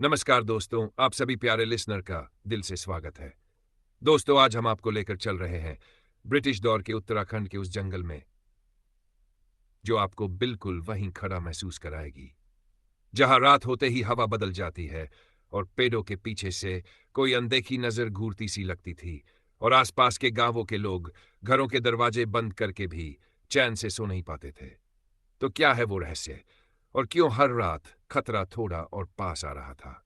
नमस्कार दोस्तों, आप सभी प्यारे लिसनर का दिल से स्वागत है। दोस्तों, आज हम आपको लेकर चल रहे हैं ब्रिटिश दौर के उत्तराखंड के उस जंगल में, जो आपको बिल्कुल वहीं खड़ा महसूस कराएगी, जहां रात होते ही हवा बदल जाती है और पेड़ों के पीछे से कोई अनदेखी नजर घूरती सी लगती थी और आसपास के गांवों के लोग घरों के दरवाजे बंद करके भी चैन से सो नहीं पाते थे। तो क्या है वो रहस्य और क्यों हर रात खतरा थोड़ा और पास आ रहा था?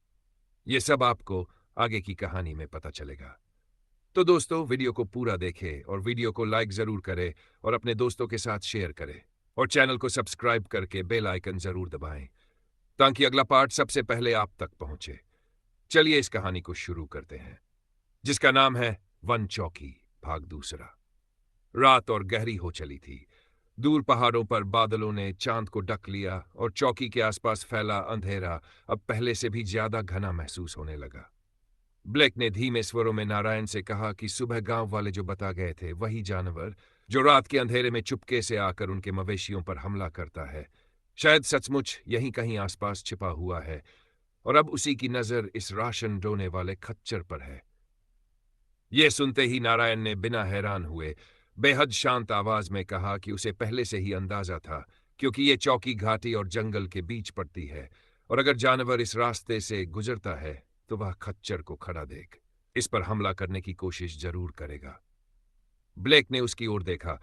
ये सब आपको आगे की कहानी में पता चलेगा। तो दोस्तों, वीडियो को पूरा देखें और वीडियो को लाइक जरूर करें और अपने दोस्तों के साथ शेयर करें और चैनल को सब्सक्राइब करके बेल आइकन जरूर दबाएं ताकि अगला पार्ट सबसे पहले आप तक पहुंचे। चलिए इस कहानी को शुरू करते हैं, जिसका नाम है वन चौकी, भाग दूसरा। रात और गहरी हो चली थी। दूर पहाड़ों पर बादलों ने चांद को ढक लिया और चौकी के आसपास फैला अंधेरा अब पहले से भी ज्यादा घना महसूस होने लगा। ब्लेक ने धीमे स्वरों में नारायण से कहा कि सुबह गांव वाले जो बता गए थे, वही जानवर जो रात के अंधेरे में चुपके से आकर उनके मवेशियों पर हमला करता है, शायद सचमुच यहीं कहीं आसपास छिपा हुआ है और अब उसी की नजर इस राशन ढोने वाले खच्चर पर है। ये सुनते ही नारायण ने बिना हैरान हुए बेहद शांत आवाज में कहा कि उसे पहले से ही अंदाजा था, क्योंकि ये चौकी घाटी और जंगल के बीच पड़ती है और अगर जानवर इस रास्ते से गुजरता है तो वह खच्चर को खड़ा देख इस पर हमला करने की कोशिश जरूर करेगा। ब्लेक ने उसकी ओर देखा।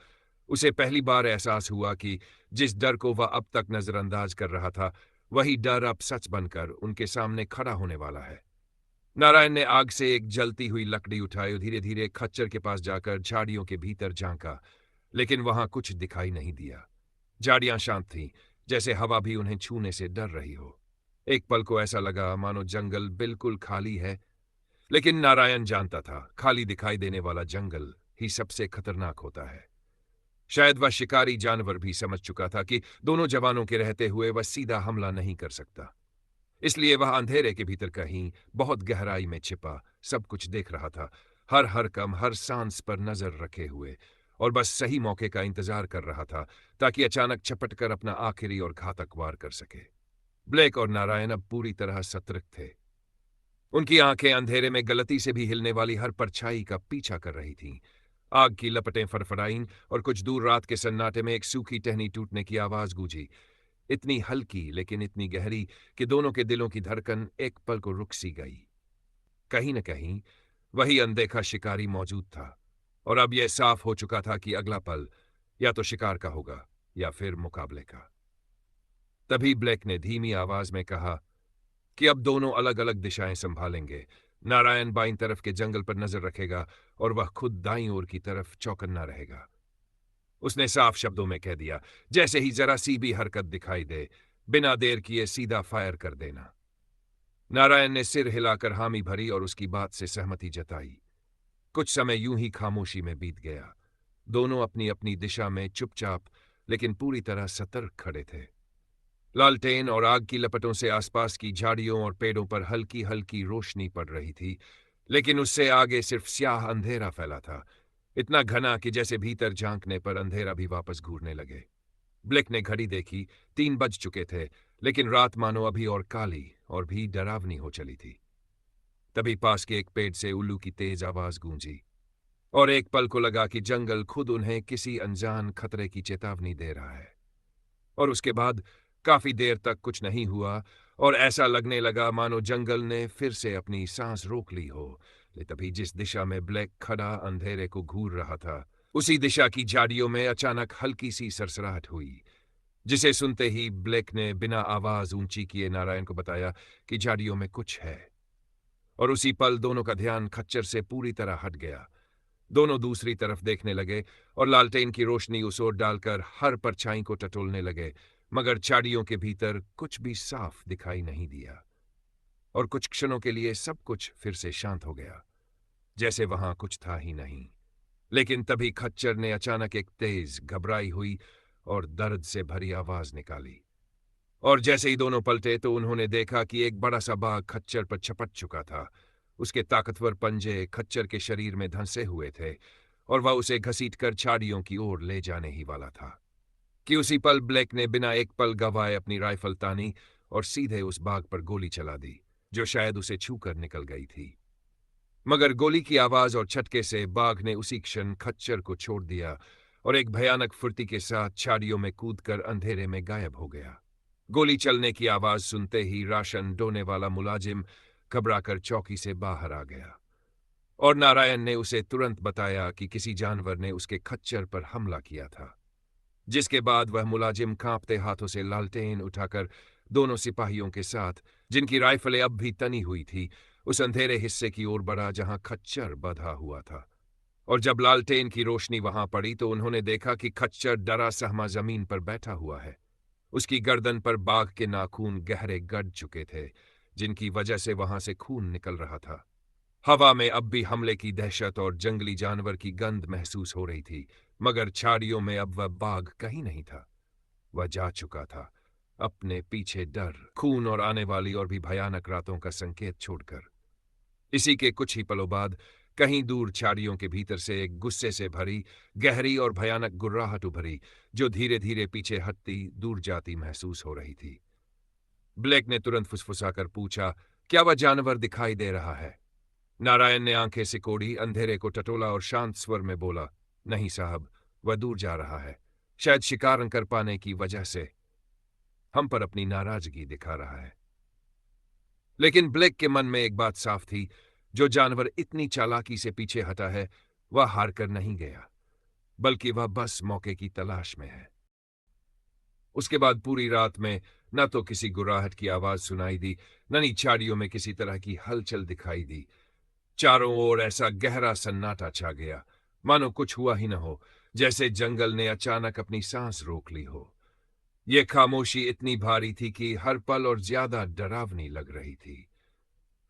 उसे पहली बार एहसास हुआ कि जिस डर को वह अब तक नजरअंदाज कर रहा था, वही डर अब सच बनकर उनके सामने खड़ा होने वाला है। नारायण ने आग से एक जलती हुई लकड़ी उठाई और धीरे धीरे खच्चर के पास जाकर झाड़ियों के भीतर झांका, लेकिन वहां कुछ दिखाई नहीं दिया। झाड़ियां शांत थीं, जैसे हवा भी उन्हें छूने से डर रही हो। एक पल को ऐसा लगा मानो जंगल बिल्कुल खाली है, लेकिन नारायण जानता था खाली दिखाई देने वाला जंगल ही सबसे खतरनाक होता है। शायद वह शिकारी जानवर भी समझ चुका था कि दोनों जवानों के रहते हुए वह सीधा हमला नहीं कर सकता, इसलिए वह अंधेरे के भीतर कहीं बहुत गहराई में छिपा सब कुछ देख रहा था, हर हरकम हर सांस पर नजर रखे हुए, और बस सही मौके का इंतजार कर रहा था ताकि अचानक झपट कर अपना आखिरी और घातक वार कर सके। ब्लेक और नारायण अब पूरी तरह सतर्क थे। उनकी आंखें अंधेरे में गलती से भी हिलने वाली हर परछाई का पीछा कर रही थीं। आग की लपटें फड़फड़ाईं और कुछ दूर रात के सन्नाटे में एक सूखी टहनी टूटने की आवाज गूंजी, इतनी हल्की लेकिन इतनी गहरी कि दोनों के दिलों की धड़कन एक पल को रुक सी गई। कहीं न कहीं वही अनदेखा शिकारी मौजूद था और अब यह साफ हो चुका था कि अगला पल या तो शिकार का होगा या फिर मुकाबले का। तभी ब्लैक ने धीमी आवाज में कहा कि अब दोनों अलग अलग दिशाएं संभालेंगे। नारायण बाईं तरफ के जंगल पर नजर रखेगा और वह खुद दाईं ओर की तरफ चौकन्ना रहेगा। उसने साफ शब्दों में कह दिया, जैसे ही जरा सी भी हरकत दिखाई दे, बिना देर किए सीधा फायर कर देना। नारायण ने सिर हिलाकर हामी भरी और उसकी बात से सहमति जताई। कुछ समय यूं ही खामोशी में बीत गया। दोनों अपनी अपनी दिशा में चुपचाप लेकिन पूरी तरह सतर्क खड़े थे। लालटेन और आग की लपटों से आसपास की झाड़ियों और पेड़ों पर हल्की हल्की रोशनी पड़ रही थी, लेकिन उससे आगे सिर्फ स्याह अंधेरा फैला था, इतना घना कि जैसे भीतर झांकने पर अंधेरा भी वापस घूरने लगे। ब्लेक ने घड़ी देखी, 3 बज चुके थे, लेकिन रात मानो अभी और काली और भी डरावनी हो चली थी। तभी पास के एक पेड़ से उल्लू की तेज आवाज गूंजी और एक पल को लगा कि जंगल खुद उन्हें किसी अनजान खतरे की चेतावनी दे रहा है। और उसके बाद काफी देर तक कुछ नहीं हुआ और ऐसा लगने लगा मानो जंगल ने फिर से अपनी सांस रोक ली हो। ले तभी जिस दिशा में ब्लैक खड़ा अंधेरे को घूर रहा था, उसी दिशा की झाड़ियों में अचानक हल्की सी सरसराहट हुई, जिसे सुनते ही ब्लैक ने बिना आवाज ऊंची किए नारायण को बताया कि झाड़ियों में कुछ है। और उसी पल दोनों का ध्यान खच्चर से पूरी तरह हट गया। दोनों दूसरी तरफ देखने लगे और लालटेन की रोशनी उस ओर डालकर हर परछाई को टटोलने लगे, मगर झाड़ियों के भीतर कुछ भी साफ दिखाई नहीं दिया और कुछ क्षणों के लिए सब कुछ फिर से शांत हो गया, जैसे वहां कुछ था ही नहीं। लेकिन तभी खच्चर ने अचानक एक तेज घबराई हुई और दर्द से भरी आवाज निकाली, और जैसे ही दोनों पलटे तो उन्होंने देखा कि एक बड़ा सा बाघ खच्चर पर छपट चुका था। उसके ताकतवर पंजे खच्चर के शरीर में धंसे हुए थे और वह उसे घसीटकर झाड़ियों की ओर ले जाने ही वाला था कि उसी पल ब्लैक ने बिना एक पल गवाए अपनी राइफल तानी और सीधे उस बाघ पर गोली चला दी, जो शायद उसे छूकर निकल गई थी। मगर गोली की आवाज और झटके से बाघ ने उसी क्षण खच्चर को छोड़ दिया और एक भयानक फुर्ती के साथ झाड़ियों में कूदकर अंधेरे में गायब हो गया। गोली चलने की आवाज सुनते ही राशन ढोने वाला मुलाजिम घबराकर चौकी से बाहर आ गया और नारायण ने उसे तुरंत बताया कि किसी जानवर ने उसके खच्चर पर हमला किया था। जिसके बाद वह मुलाजिम कांपते हाथों से लालटेन उठाकर दोनों सिपाहियों के साथ, जिनकी राइफलें अब भी तनी हुई थी, उस अंधेरे हिस्से की ओर बढ़ा जहां खच्चर बंधा हुआ था। और जब लालटेन की रोशनी वहां पड़ी तो उन्होंने देखा कि खच्चर डरा सहमा जमीन पर बैठा हुआ है। उसकी गर्दन पर बाघ के नाखून गहरे गड़ चुके थे, जिनकी वजह से वहां से खून निकल रहा था। हवा में अब भी हमले की दहशत और जंगली जानवर की गंध महसूस हो रही थी, मगर झाड़ियों में अब वह बाघ कहीं नहीं था। वह जा चुका था, अपने पीछे डर, खून और आने वाली और भी भयानक रातों का संकेत छोड़कर। इसी के कुछ ही पलों बाद कहीं दूर झाड़ियों के भीतर से एक गुस्से से भरी, गहरी और भयानक गुर्राहट उभरी, जो धीरे धीरे पीछे हटती, दूर जाती महसूस हो रही थी। ब्लेक ने तुरंत फुसफुसाकर पूछा, क्या वह जानवर दिखाई दे रहा है? नारायण ने आंखें सिकोड़ी, अंधेरे को टटोला और शांत स्वर में बोला, नहीं साहब, वह दूर जा रहा है। शायद शिकार न कर पाने की वजह से हम पर अपनी नाराजगी दिखा रहा है। लेकिन ब्लेक के मन में एक बात साफ थी, जो जानवर इतनी चालाकी से पीछे हटा है, वह हार कर नहीं गया, बल्कि वह बस मौके की तलाश में है। उसके बाद पूरी रात में न तो किसी गुर्राहट की आवाज सुनाई दी, न ही झाड़ियों में किसी तरह की हलचल दिखाई दी। चारों ओर ऐसा गहरा सन्नाटा छा गया, मानो कुछ हुआ ही न हो, जैसे जंगल ने अचानक अपनी सांस रोक ली हो। ये खामोशी इतनी भारी थी कि हर पल और ज्यादा डरावनी लग रही थी।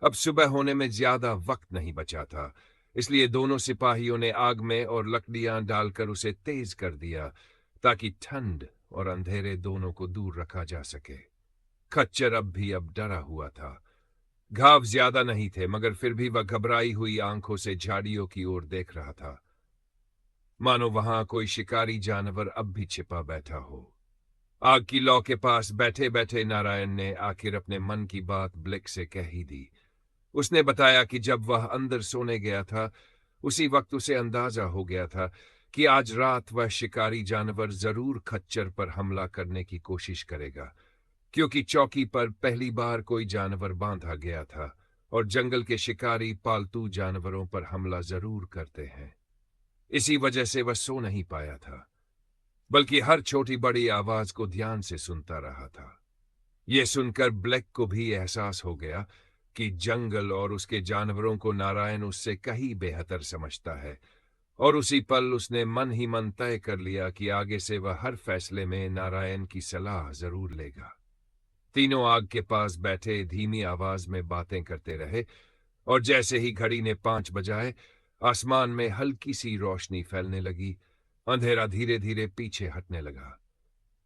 अब सुबह होने में ज्यादा वक्त नहीं बचा था, इसलिए दोनों सिपाहियों ने आग में और लकड़ियां डालकर उसे तेज कर दिया, ताकि ठंड और अंधेरे दोनों को दूर रखा जा सके। खच्चर अब डरा हुआ था। घाव ज्यादा नहीं थे, मगर फिर भी वह घबराई हुई आंखों से झाड़ियों की ओर देख रहा था, मानो वहां कोई शिकारी जानवर अब भी छिपा बैठा हो। आग की लौ के पास बैठे बैठे नारायण ने आखिर अपने मन की बात ब्लेक से कह ही दी। उसने बताया कि जब वह अंदर सोने गया था, उसी वक्त उसे अंदाजा हो गया था कि आज रात वह शिकारी जानवर जरूर खच्चर पर हमला करने की कोशिश करेगा, क्योंकि चौकी पर पहली बार कोई जानवर बांधा गया था और जंगल के शिकारी पालतू जानवरों पर हमला जरूर करते हैं। इसी वजह से वह सो नहीं पाया था, बल्कि हर छोटी बड़ी आवाज को ध्यान से सुनता रहा था। यह सुनकर ब्लैक को भी एहसास हो गया कि जंगल और उसके जानवरों को नारायण उससे कहीं बेहतर समझता है, और उसी पल उसने मन ही मन तय कर लिया कि आगे से वह हर फैसले में नारायण की सलाह जरूर लेगा। तीनों आग के पास बैठे धीमी आवाज में बातें करते रहे, और जैसे ही घड़ी ने 5 बजाए, आसमान में हल्की सी रोशनी फैलने लगी। अंधेरा धीरे धीरे पीछे हटने लगा।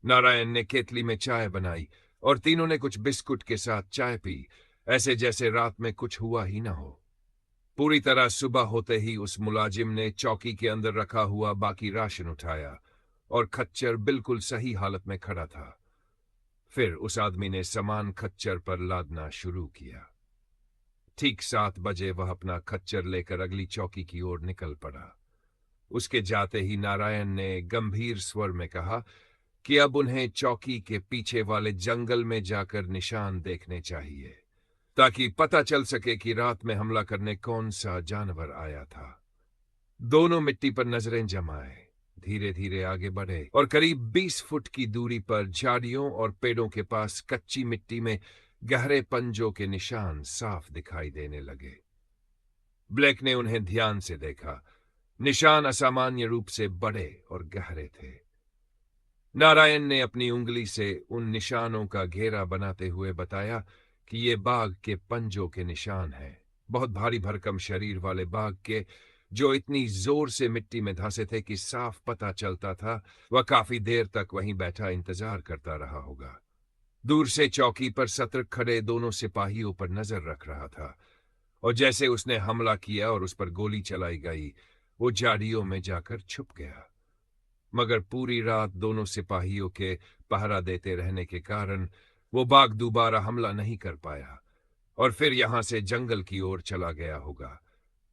नारायण ने केतली में चाय बनाई और तीनों ने कुछ बिस्कुट के साथ चाय पी, ऐसे जैसे रात में कुछ हुआ ही ना हो। पूरी तरह सुबह होते ही उस मुलाजिम ने चौकी के अंदर रखा हुआ बाकी राशन उठाया और खच्चर बिल्कुल सही हालत में खड़ा था। फिर उस आदमी ने सामान खच्चर पर लादना शुरू किया। ठीक 7 बजे वह अपना खच्चर लेकर अगली चौकी की ओर निकल पड़ा। उसके जाते ही नारायण ने गंभीर स्वर में कहा कि अब उन्हें चौकी के पीछे वाले जंगल में जाकर निशान देखने चाहिए, ताकि पता चल सके कि रात में हमला करने कौन सा जानवर आया था। दोनों मिट्टी पर नजरें जमाए, धीरे धीरे आगे बढ़े और करीब 20 फुट की दूरी पर झाड़ियों और पेड़ों के पास कच्ची मिट्टी में गहरे पंजों के निशान साफ दिखाई देने लगे। ब्लैक ने उन्हें ध्यान से देखा। निशान असामान्य रूप से बड़े और गहरे थे। नारायण ने अपनी उंगली से उन निशानों का घेरा बनाते हुए बताया कि ये बाघ के पंजों के निशान हैं, बहुत भारी भरकम शरीर वाले बाघ के, जो इतनी जोर से मिट्टी में धंसे थे कि साफ पता चलता था वह काफी देर तक वहीं बैठा इंतजार करता रहा होगा। दूर से चौकी पर सतर्क खड़े दोनों सिपाहियों पर नजर रख रहा था, और जैसे उसने हमला किया और उस पर गोली चलाई गई, वो झाड़ियों में जाकर छुप गया। मगर पूरी रात दोनों सिपाहियों के पहरा देते रहने के कारण वो बाघ दोबारा हमला नहीं कर पाया, और फिर यहां से जंगल की ओर चला गया होगा।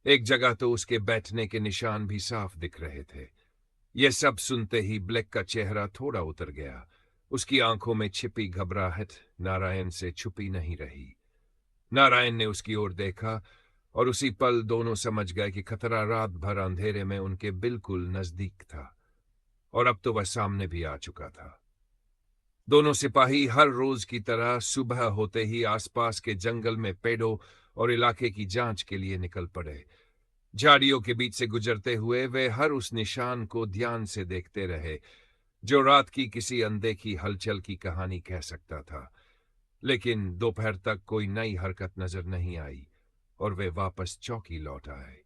एक जगह तो उसके बैठने के निशान भी साफ दिख रहे थे। यह सब सुनते ही ब्लैक का चेहरा थोड़ा उतर गया। उसकी आंखों में छिपी घबराहट नारायण से छुपी नहीं रही। नारायण ने उसकी ओर देखा और उसी पल दोनों समझ गए कि खतरा रात भर अंधेरे में उनके बिल्कुल नजदीक था और अब तो वह सामने भी आ चुका था। दोनों सिपाही हर रोज की तरह सुबह होते ही आसपास के जंगल में पेड़ों और इलाके की जांच के लिए निकल पड़े। झाड़ियों के बीच से गुजरते हुए वे हर उस निशान को ध्यान से देखते रहे जो रात की किसी अनदेखी हलचल की कहानी कह सकता था। लेकिन दोपहर तक कोई नई हरकत नजर नहीं आई और वे वापस चौकी लौट आए।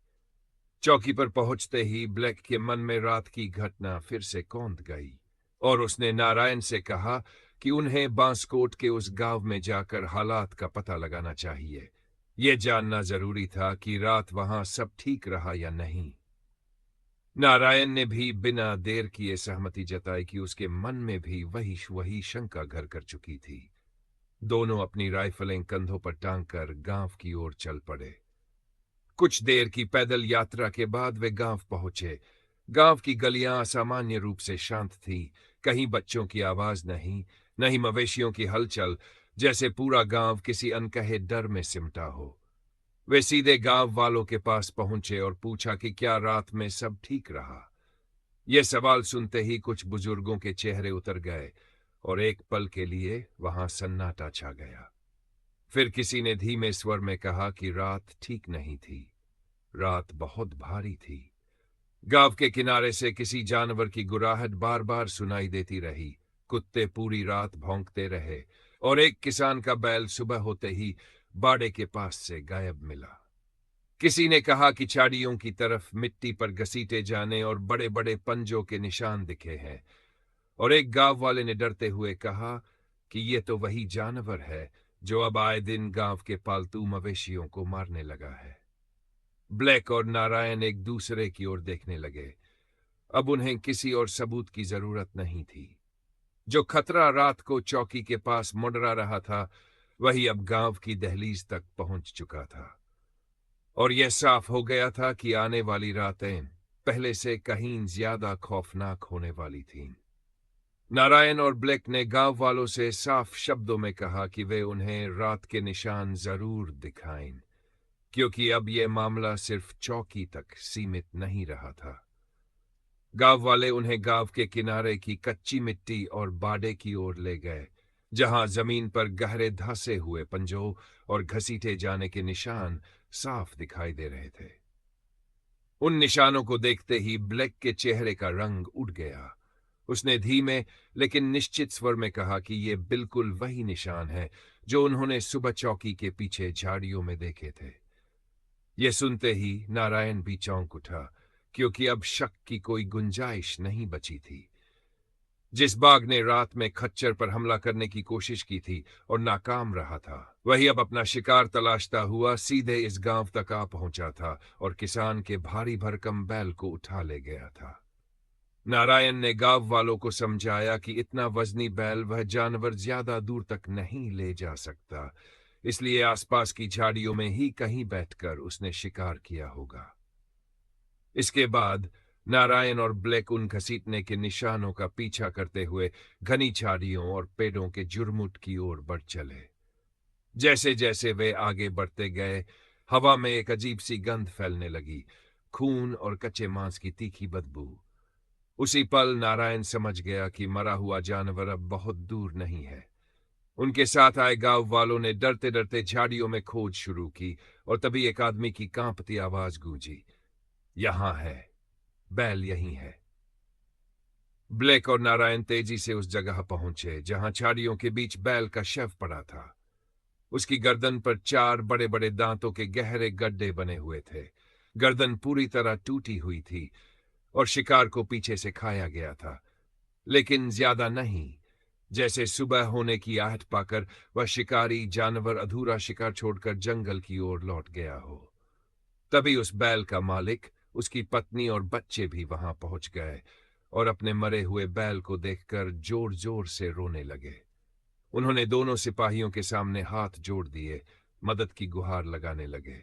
चौकी पर पहुंचते ही ब्लैक के मन में रात की घटना फिर से कौंध गई और उसने नारायण से कहा कि उन्हें बांसकोट के उस गांव में जाकर हालात का पता लगाना चाहिए। यह जानना जरूरी था कि रात वहां सब ठीक रहा या नहीं। नारायण ने भी बिना देर किए सहमति जताई कि उसके मन में भी वही शंका घर कर चुकी थी। दोनों अपनी राइफलें कंधों पर टांग कर गांव की ओर चल पड़े। कुछ देर की पैदल यात्रा के बाद वे गांव पहुंचे। गांव की गलियां असामान्य रूप से शांत थीं। कहीं बच्चों की आवाज नहीं, न ही मवेशियों की हलचल, जैसे पूरा गांव किसी अनकहे डर में सिमटा हो। वे सीधे गांव वालों के पास पहुंचे और पूछा कि क्या रात में सब ठीक रहा। यह सवाल सुनते ही कुछ बुजुर्गों के चेहरे उतर गए और एक पल के लिए वहां सन्नाटा छा गया। फिर किसी ने धीमे स्वर में कहा कि रात ठीक नहीं थी, रात बहुत भारी थी। गांव के किनारे से किसी जानवर की गुर्राहट बार बार सुनाई देती रही। कुत्ते पूरी रात भौंकते रहे और एक किसान का बैल सुबह होते ही बाड़े के पास से गायब मिला। किसी ने कहा कि झाड़ियों की तरफ मिट्टी पर घसीटे जाने और बड़े बड़े पंजों के निशान दिखे हैं और एक गांव वाले ने डरते हुए कहा कि यह तो वही जानवर है जो अब आए दिन गांव के पालतू मवेशियों को मारने लगा है। ब्लैक और नारायण एक दूसरे की ओर देखने लगे। अब उन्हें किसी और सबूत की जरूरत नहीं थी। जो खतरा रात को चौकी के पास मंडरा रहा था वही अब गांव की दहलीज तक पहुंच चुका था और यह साफ हो गया था कि आने वाली रातें पहले से कहीं ज्यादा खौफनाक होने वाली थीं। नारायण और ब्लैक ने गांव वालों से साफ शब्दों में कहा कि वे उन्हें रात के निशान जरूर दिखाएं, क्योंकि अब यह मामला सिर्फ चौकी तक सीमित नहीं रहा था। गांव वाले उन्हें गांव के किनारे की कच्ची मिट्टी और बाड़े की ओर ले गए, जहां जमीन पर गहरे धंसे हुए पंजों और घसीटे जाने के निशान साफ दिखाई दे रहे थे। उन निशानों को देखते ही ब्लैक के चेहरे का रंग उड़ गया। उसने धीमे लेकिन निश्चित स्वर में कहा कि ये बिल्कुल वही निशान है जो उन्होंने सुबह चौकी के पीछे झाड़ियों में देखे थे। ये सुनते ही नारायण भी चौंक उठा, क्योंकि अब शक की कोई गुंजाइश नहीं बची थी। जिस बाघ ने रात में खच्चर पर हमला करने की कोशिश की थी और नाकाम रहा था, वही अब अपना शिकार तलाशता हुआ सीधे इस गांव तक आ पहुंचा था और किसान के भारी भरकम बैल को उठा ले गया था। नारायण ने गांव वालों को समझाया कि इतना वजनी बैल वह जानवर ज्यादा दूर तक नहीं ले जा सकता, इसलिए आसपास की झाड़ियों में ही कहीं बैठकर उसने शिकार किया होगा। इसके बाद नारायण और ब्लैक उन घसीटने के निशानों का पीछा करते हुए घनी झाड़ियों और पेड़ों के जुर्मुट की ओर बढ़ चले। जैसे जैसे वे आगे बढ़ते गए, हवा में एक अजीब सी गंध फैलने लगी, खून और कच्चे मांस की तीखी बदबू। उसी पल नारायण समझ गया कि मरा हुआ जानवर अब बहुत दूर नहीं है। उनके साथ आए गांव वालों ने डरते डरते झाड़ियों में खोज शुरू की और तभी एक आदमी की कांपती आवाज गूंजी, यहां है, बैल यहीं है। ब्लैक और नारायण तेजी से उस जगह पहुंचे जहां झाड़ियों के बीच बैल का शव पड़ा था। उसकी गर्दन पर 4 बड़े बड़े दांतों के गहरे गड्ढे बने हुए थे। गर्दन पूरी तरह टूटी हुई थी और शिकार को पीछे से खाया गया था, लेकिन ज्यादा नहीं, जैसे सुबह होने की आहट पाकर वह शिकारी जानवर अधूरा शिकार छोड़कर जंगल की ओर लौट गया हो। तभी उस बैल का मालिक, उसकी पत्नी और बच्चे भी वहां पहुंच गए और अपने मरे हुए बैल को देखकर जोर जोर से रोने लगे। उन्होंने दोनों सिपाहियों के सामने हाथ जोड़ दिए, मदद की गुहार लगाने लगे।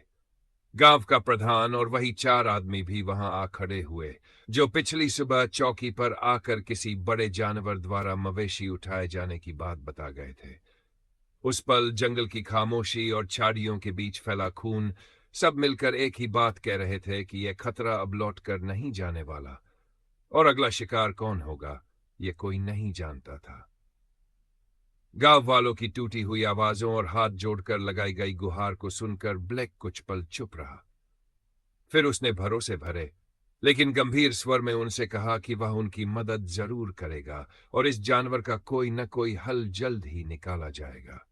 गांव का प्रधान और वही 4 आदमी भी वहां आ खड़े हुए, जो पिछली सुबह चौकी पर आकर किसी बड़े जानवर द्वारा मवेशी उठाए जाने की बात बता गए थे। उस पल जंगल की खामोशी और झाड़ियों के बीच फैला खून सब मिलकर एक ही बात कह रहे थे कि यह खतरा अब लौट कर नहीं जाने वाला, और अगला शिकार कौन होगा ये कोई नहीं जानता था। गांव वालों की टूटी हुई आवाजों और हाथ जोड़कर लगाई गई गुहार को सुनकर ब्लैक कुछ पल चुप रहा। फिर उसने भरोसे भरे लेकिन गंभीर स्वर में उनसे कहा कि वह उनकी मदद जरूर करेगा और इस जानवर का कोई न कोई हल जल्द ही निकाला जाएगा।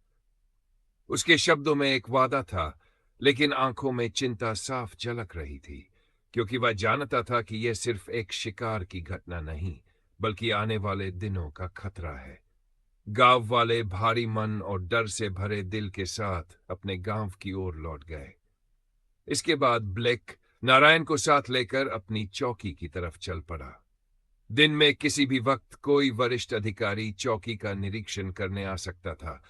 उसके शब्दों में एक वादा था, लेकिन आंखों में चिंता साफ झलक रही थी, क्योंकि वह जानता था कि यह सिर्फ एक शिकार की घटना नहीं, बल्कि आने वाले दिनों का खतरा है। गांव वाले भारी मन और डर से भरे दिल के साथ अपने गांव की ओर लौट गए। इसके बाद ब्लैक नारायण को साथ लेकर अपनी चौकी की तरफ चल पड़ा। दिन में किसी भी वक्त कोई वरिष्ठ अधिकारी चौकी का निरीक्षण करने आ सकता था,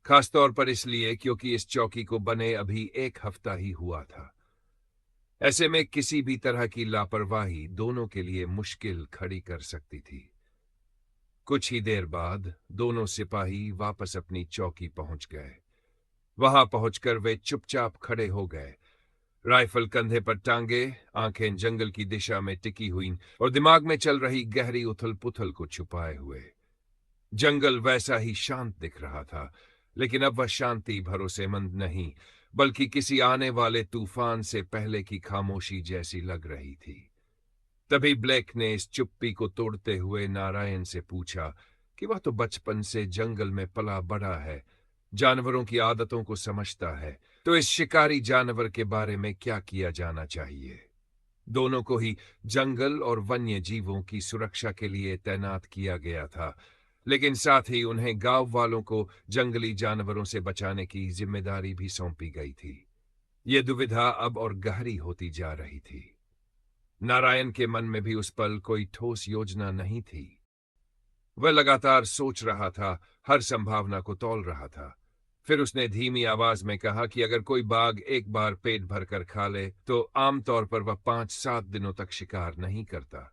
खासतौर पर इसलिए क्योंकि इस चौकी को बने अभी 1 हफ्ता ही हुआ था। ऐसे में किसी भी तरह की लापरवाही दोनों के लिए मुश्किल खड़ी कर सकती थी। कुछ ही देर बाद दोनों सिपाही वापस अपनी चौकी पहुंच गए। वहां पहुंचकर वे चुपचाप खड़े हो गए, राइफल कंधे पर टांगे, आंखें जंगल की दिशा में टिकी हुई और दिमाग में चल रही गहरी उथल पुथल को छुपाए हुए। जंगल वैसा ही शांत दिख रहा था, लेकिन अब वह शांति भरोसेमंद नहीं, बल्कि किसी आने वाले तूफान से पहले की खामोशी जैसी लग रही थी। तभी ब्लैक ने इस चुप्पी को तोड़ते हुए नारायण से पूछा कि वह तो बचपन से जंगल में पला बड़ा है, जानवरों की आदतों को समझता है, तो इस शिकारी जानवर के बारे में क्या किया जाना चाहिए। दोनों को ही जंगल और वन्य जीवों की सुरक्षा के लिए तैनात किया गया था, लेकिन साथ ही उन्हें गांव वालों को जंगली जानवरों से बचाने की जिम्मेदारी भी सौंपी गई थी। ये दुविधा अब और गहरी होती जा रही थी। नारायण के मन में भी उस पल कोई ठोस योजना नहीं थी। वह लगातार सोच रहा था, हर संभावना को तौल रहा था। फिर उसने धीमी आवाज में कहा कि अगर कोई बाघ एक बार पेट भरकर खा ले तो आमतौर पर वह 5-7 दिनों तक शिकार नहीं करता,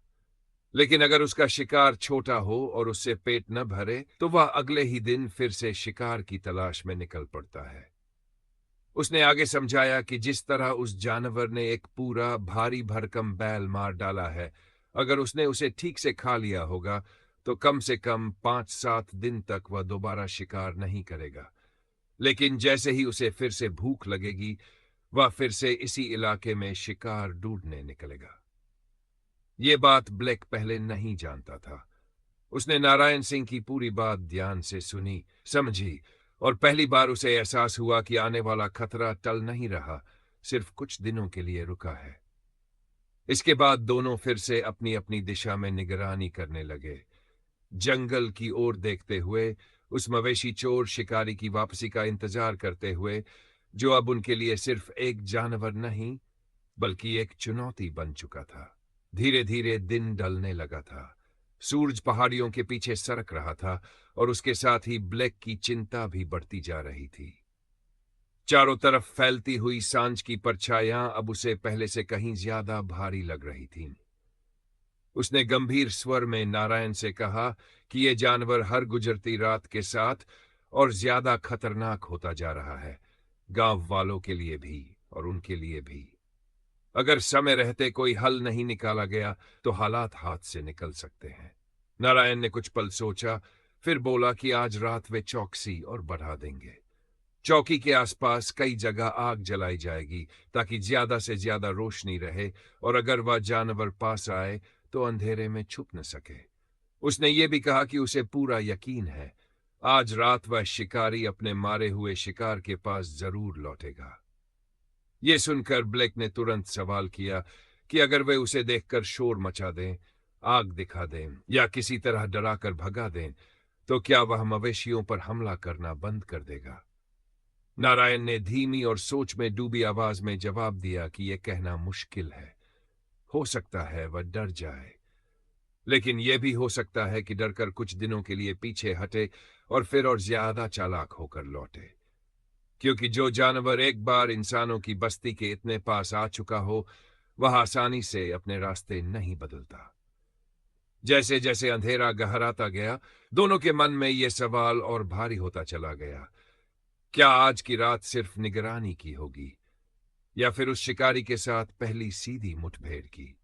लेकिन अगर उसका शिकार छोटा हो और उससे पेट न भरे तो वह अगले ही दिन फिर से शिकार की तलाश में निकल पड़ता है। उसने आगे समझाया कि जिस तरह उस जानवर ने एक पूरा भारी भरकम बैल मार डाला है, अगर उसने उसे ठीक से खा लिया होगा तो कम से कम 5-7 दिन तक वह दोबारा शिकार नहीं करेगा, लेकिन जैसे ही उसे फिर से भूख लगेगी वह फिर से इसी इलाके में शिकार ढूंढने निकलेगा। ये बात ब्लैक पहले नहीं जानता था। उसने नारायण सिंह की पूरी बात ध्यान से सुनी, समझी, और पहली बार उसे एहसास हुआ कि आने वाला खतरा टल नहीं रहा, सिर्फ कुछ दिनों के लिए रुका है। इसके बाद दोनों फिर से अपनी अपनी दिशा में निगरानी करने लगे, जंगल की ओर देखते हुए, उस मवेशी चोर शिकारी की वापसी का इंतजार करते हुए, जो अब उनके लिए सिर्फ एक जानवर नहीं बल्कि एक चुनौती बन चुका था। धीरे धीरे दिन ढलने लगा था, सूरज पहाड़ियों के पीछे सरक रहा था और उसके साथ ही ब्लैक की चिंता भी बढ़ती जा रही थी। चारों तरफ फैलती हुई सांझ की परछाइयां अब उसे पहले से कहीं ज्यादा भारी लग रही थीं। उसने गंभीर स्वर में नारायण से कहा कि यह जानवर हर गुजरती रात के साथ और ज्यादा खतरनाक होता जा रहा है, गांव वालों के लिए भी और उनके लिए भी। अगर समय रहते कोई हल नहीं निकाला गया तो हालात हाथ से निकल सकते हैं। नारायण ने कुछ पल सोचा, फिर बोला कि आज रात वे चौकसी और बढ़ा देंगे। चौकी के आसपास कई जगह आग जलाई जाएगी ताकि ज्यादा से ज्यादा रोशनी रहे और अगर वह जानवर पास आए तो अंधेरे में छुप न सके। उसने ये भी कहा कि उसे पूरा यकीन है आज रात वह शिकारी अपने मारे हुए शिकार के पास जरूर लौटेगा। ये सुनकर ब्लैक ने तुरंत सवाल किया कि अगर वे उसे देखकर शोर मचा दें, आग दिखा दें या किसी तरह डराकर भगा दें तो क्या वह मवेशियों पर हमला करना बंद कर देगा। नारायण ने धीमी और सोच में डूबी आवाज में जवाब दिया कि यह कहना मुश्किल है। हो सकता है वह डर जाए, लेकिन यह भी हो सकता है कि डरकर कुछ दिनों के लिए पीछे हटे और फिर और ज्यादा चालाक होकर लौटे। क्योंकि जो जानवर एक बार इंसानों की बस्ती के इतने पास आ चुका हो, वह आसानी से अपने रास्ते नहीं बदलता। जैसे जैसे अंधेरा गहराता गया, दोनों के मन में यह सवाल और भारी होता चला गया, क्या आज की रात सिर्फ निगरानी की होगी या फिर उस शिकारी के साथ पहली सीधी मुठभेड़ की।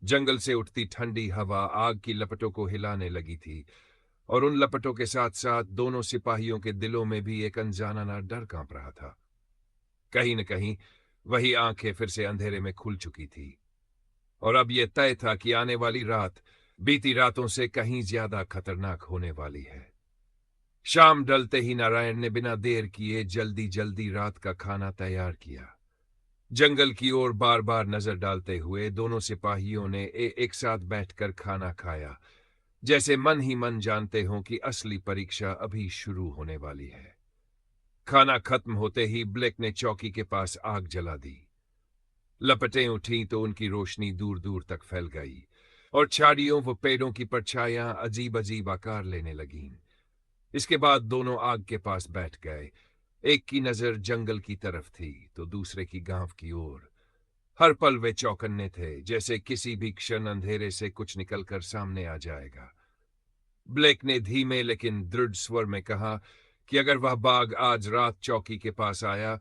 जंगल से उठती ठंडी हवा आग की लपटों को हिलाने लगी थी, और उन लपटों के साथ साथ दोनों सिपाहियों के दिलों में भी एक अनजाना डर कांप रहा था। कहीं न कहीं वही आंखें फिर से अंधेरे में खुल चुकी थी, और अब यह तय था कि आने वाली रात बीती रातों से कहीं ज्यादा खतरनाक होने वाली है। शाम ढलते ही नारायण ने बिना देर किए जल्दी जल्दी रात का खाना तैयार किया। जंगल की ओर बार बार नजर डालते हुए दोनों सिपाहियों ने एक साथ बैठकर खाना खाया, जैसे मन ही मन जानते हों कि असली परीक्षा अभी शुरू होने वाली है। खाना खत्म होते ही ब्लेक ने चौकी के पास आग जला दी। लपटें उठी तो उनकी रोशनी दूर दूर तक फैल गई, और झाड़ियों व पेड़ों की परछाइयां अजीब अजीब आकार लेने लगीं। इसके बाद दोनों आग के पास बैठ गए। एक की नजर जंगल की तरफ थी तो दूसरे की गांव की ओर। हर पल वे चौकन्ने थे, जैसे किसी भी क्षण अंधेरे से कुछ निकलकर सामने आ जाएगा। ब्लेक ने धीमे लेकिन दृढ़ स्वर में कहा कि अगर वह बाघ आज रात चौकी के पास आया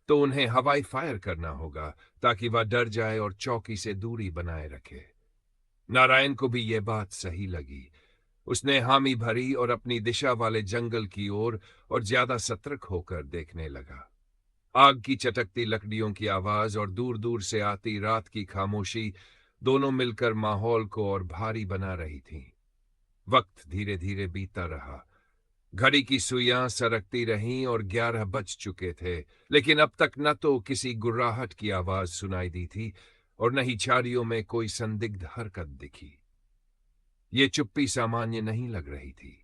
तो उन्हें हवाई फायर करना होगा, ताकि वह डर जाए और चौकी से दूरी बनाए रखे। नारायण को भी यह बात सही लगी। उसने हामी भरी और अपनी दिशा वाले जंगल की ओर और ज्यादा सतर्क होकर देखने लगा। आग की चटकती लकड़ियों की आवाज और दूर दूर से आती रात की खामोशी दोनों मिलकर माहौल को और भारी बना रही थीं। वक्त धीरे धीरे बीतता रहा। घड़ी की सुइयां सरकती रहीं और 11 बज चुके थे, लेकिन अब तक न तो किसी गुर्राहट की आवाज सुनाई दी थी और न ही झाड़ियों में कोई संदिग्ध हरकत दिखी। ये चुप्पी सामान्य नहीं लग रही थी।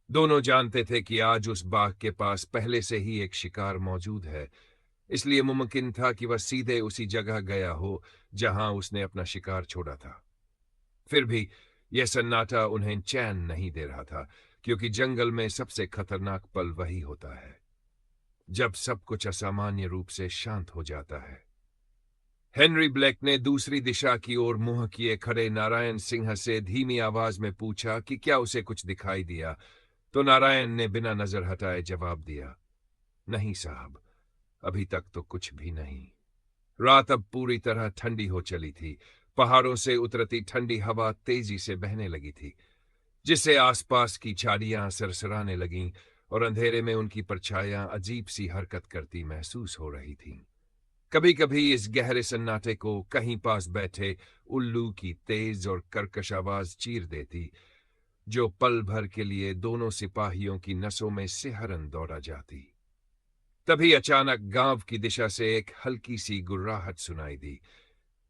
दोनों जानते थे कि आज उस बाघ के पास पहले से ही एक शिकार मौजूद है, इसलिए मुमकिन था कि वह सीधे उसी जगह गया हो जहां उसने अपना शिकार छोड़ा था। फिर भी यह सन्नाटा उन्हें चैन नहीं दे रहा था, क्योंकि जंगल में सबसे खतरनाक पल वही होता है जब सब कुछ असामान्य रूप से शांत हो जाता है। हेनरी ब्लैक ने दूसरी दिशा की ओर मुंह किए खड़े नारायण सिंह से धीमी आवाज में पूछा कि क्या उसे कुछ दिखाई दिया, तो नारायण ने बिना नजर हटाए जवाब दिया, नहीं साहब, अभी तक तो कुछ भी नहीं। रात अब पूरी तरह ठंडी हो चली थी। पहाड़ों से उतरती ठंडी हवा तेजी से बहने लगी थी, जिससे आसपास की झाड़ियां सरसराने लगीं और अंधेरे में उनकी परछाइयां अजीब सी हरकत करती महसूस हो रही थीं। कभी कभी इस गहरे सन्नाटे को कहीं पास बैठे उल्लू की तेज और कर्कश आवाज चीर देती, जो पल भर के लिए दोनों सिपाहियों की नसों में सिहरन दौड़ा जाती। तभी अचानक गांव की दिशा से एक हल्की सी गुर्राहट सुनाई दी,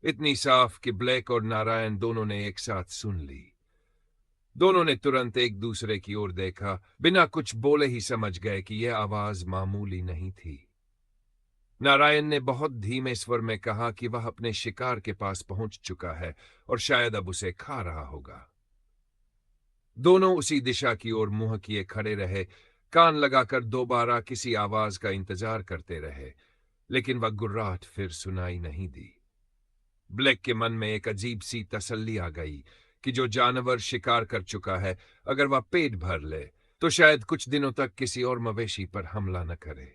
इतनी साफ कि ब्लैक और नारायण दोनों ने एक साथ सुन ली। दोनों ने तुरंत एक दूसरे की ओर देखा। बिना कुछ बोले ही समझ गए कि यह आवाज मामूली नहीं थी। नारायण ने बहुत धीमे स्वर में कहा कि वह अपने शिकार के पास पहुंच चुका है और शायद अब उसे खा रहा होगा। दोनों उसी दिशा की ओर मुंह किए खड़े रहे, कान लगाकर दोबारा किसी आवाज का इंतजार करते रहे, लेकिन वह गुर्राहट फिर सुनाई नहीं दी। ब्लैक के मन में एक अजीब सी तसल्ली आ गई कि जो जानवर शिकार कर चुका है, अगर वह पेट भर ले तो शायद कुछ दिनों तक किसी और मवेशी पर हमला न करे।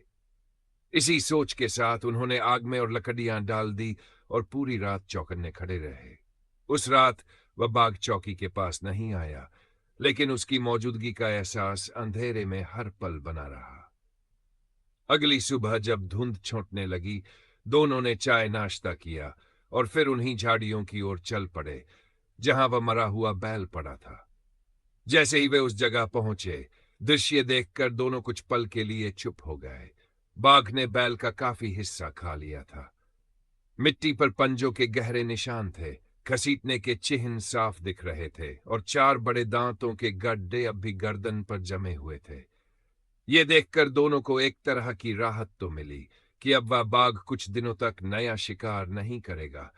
इसी सोच के साथ उन्होंने आग में और लकड़ियां डाल दी और पूरी रात चौकन्ने खड़े रहे। उस रात वह बाघ चौकी के पास नहीं आया, लेकिन उसकी मौजूदगी का एहसास अंधेरे में हर पल बना रहा। अगली सुबह जब धुंध छूटने लगी, दोनों ने चाय नाश्ता किया और फिर उन्हीं झाड़ियों की ओर चल पड़े जहां वह मरा हुआ बैल पड़ा था। जैसे ही वे उस जगह पहुंचे, दृश्य देखकर दोनों कुछ पल के लिए चुप हो गए। बाघ ने बैल का काफी हिस्सा खा लिया था। मिट्टी पर पंजों के गहरे निशान थे, घसीटने के चिन्ह साफ दिख रहे थे और 4 बड़े दांतों के गड्ढे अब भी गर्दन पर जमे हुए थे। ये देखकर दोनों को एक तरह की राहत तो मिली कि अब वह बाघ कुछ दिनों तक नया शिकार नहीं करेगा,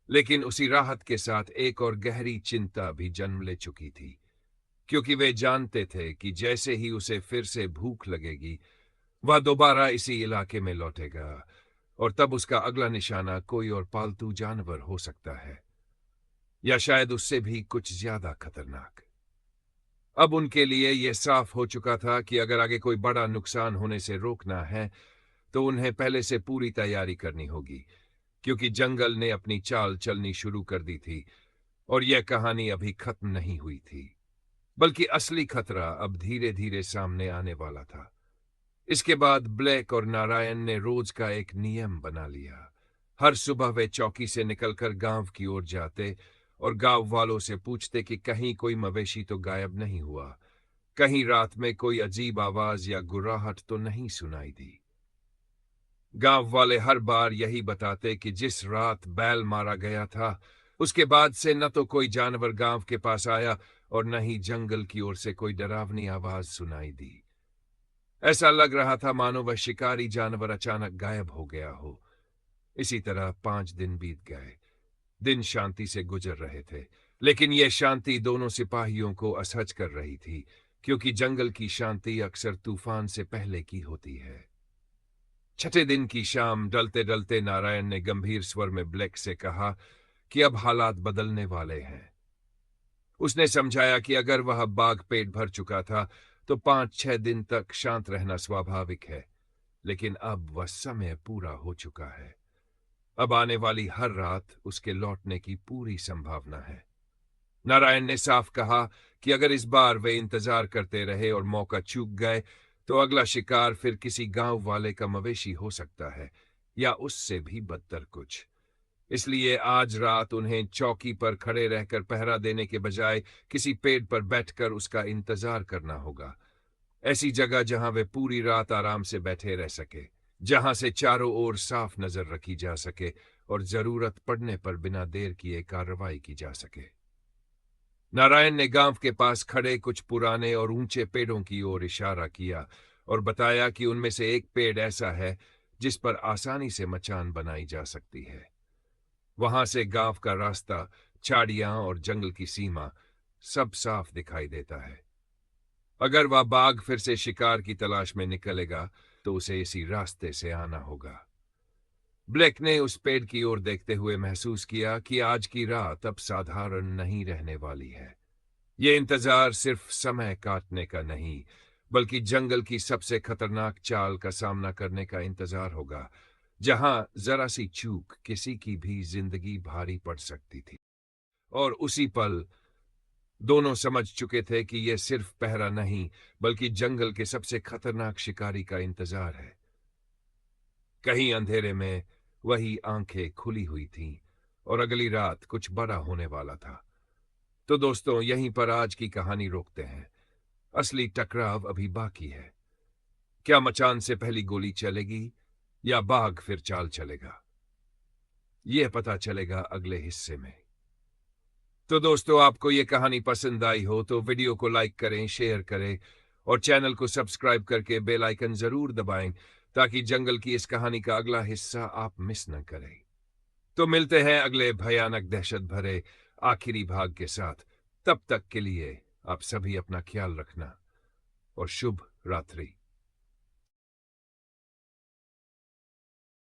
लेकिन उसी राहत के साथ एक और गहरी चिंता भी जन्म ले चुकी थी, क्योंकि वे जानते थे कि जैसे ही उसे फिर से भूख लगेगी, वह दोबारा इसी इलाके में लौटेगा और तब उसका अगला निशाना कोई और पालतू जानवर हो सकता है, या शायद उससे भी कुछ ज्यादा खतरनाक। अब उनके लिए यह साफ हो चुका था कि अगर आगे कोई बड़ा नुकसान होने से रोकना है तो उन्हें पहले से पूरी तैयारी करनी होगी, क्योंकि जंगल ने अपनी चाल चलनी शुरू कर दी थी और यह कहानी अभी खत्म नहीं हुई थी, बल्कि असली खतरा अब धीरे धीरे सामने आने वाला था। इसके बाद ब्लैक और नारायण ने रोज का एक नियम बना लिया। हर सुबह वे चौकी से निकलकर गांव की ओर जाते और गांव वालों से पूछते कि कहीं कोई मवेशी तो गायब नहीं हुआ, कहीं रात में कोई अजीब आवाज या गुर्राहट तो नहीं सुनाई दी। गांव वाले हर बार यही बताते कि जिस रात बैल मारा गया था उसके बाद से न तो कोई जानवर गांव के पास आया और न ही जंगल की ओर से कोई डरावनी आवाज सुनाई दी। ऐसा लग रहा था मानो वह शिकारी जानवर अचानक गायब हो गया हो। इसी तरह 5 दिन बीत गए। दिन शांति से गुजर रहे थे, लेकिन यह शांति दोनों सिपाहियों को असहज कर रही थी, क्योंकि जंगल की शांति अक्सर तूफान से पहले की होती है। छठे दिन की शाम ढलते ढलते नारायण ने गंभीर स्वर में ब्लैक से कहा कि अब हालात बदलने वाले हैं। उसने समझाया कि अगर वह बाघ पेट भर चुका था तो 5-6 दिन तक शांत रहना स्वाभाविक है, लेकिन अब वह समय पूरा हो चुका है। अब आने वाली हर रात उसके लौटने की पूरी संभावना है। नारायण ने साफ कहा कि अगर इस बार वे इंतजार करते रहे और मौका चूक गए तो अगला शिकार फिर किसी गांव वाले का मवेशी हो सकता है, या उससे भी बदतर कुछ। इसलिए आज रात उन्हें चौकी पर खड़े रहकर पहरा देने के बजाय किसी पेड़ पर बैठकर उसका इंतजार करना होगा। ऐसी जगह जहां वे पूरी रात आराम से बैठे रह सके, जहां से चारों ओर साफ नजर रखी जा सके और जरूरत पड़ने पर बिना देर किए कार्रवाई की जा सके। नारायण ने गांव के पास खड़े कुछ पुराने और ऊंचे पेड़ों की ओर इशारा किया और बताया कि उनमें से एक पेड़ ऐसा है जिस पर आसानी से मचान बनाई जा सकती है। वहां से गांव का रास्ता, झाड़ियां और जंगल की सीमा सब साफ दिखाई देता है। अगर वह बाघ फिर से शिकार की तलाश में निकलेगा तो उसे इसी रास्ते से आना होगा। ब्लैक ने उस पेड़ की ओर देखते हुए महसूस किया कि आज की रात अब साधारण नहीं रहने वाली है। ये इंतजार सिर्फ समय काटने का नहीं, बल्कि जंगल की सबसे खतरनाक चाल का सामना करने का इंतजार होगा, जहां जरा सी चूक किसी की भी जिंदगी भारी पड़ सकती थी। और उसी पल दोनों समझ चुके थे कि यह सिर्फ पहरा नहीं, बल्कि जंगल के सबसे खतरनाक शिकारी का इंतजार है। कहीं अंधेरे में वही आंखें खुली हुई थीं और अगली रात कुछ बड़ा होने वाला था। तो दोस्तों, यहीं पर आज की कहानी रोकते हैं। असली टकराव अभी बाकी है। क्या मचान से पहली गोली चलेगी या बाघ फिर चाल चलेगा? यह पता चलेगा अगले हिस्से में। तो दोस्तों, आपको यह कहानी पसंद आई हो तो वीडियो को लाइक करें, शेयर करें और चैनल को सब्सक्राइब करके बेल आइकन जरूर दबाएं, ताकि जंगल की इस कहानी का अगला हिस्सा आप मिस न करें। तो मिलते हैं अगले भयानक दहशत भरे आखिरी भाग के साथ। तब तक के लिए आप सभी अपना ख्याल रखना और शुभ रात्रि।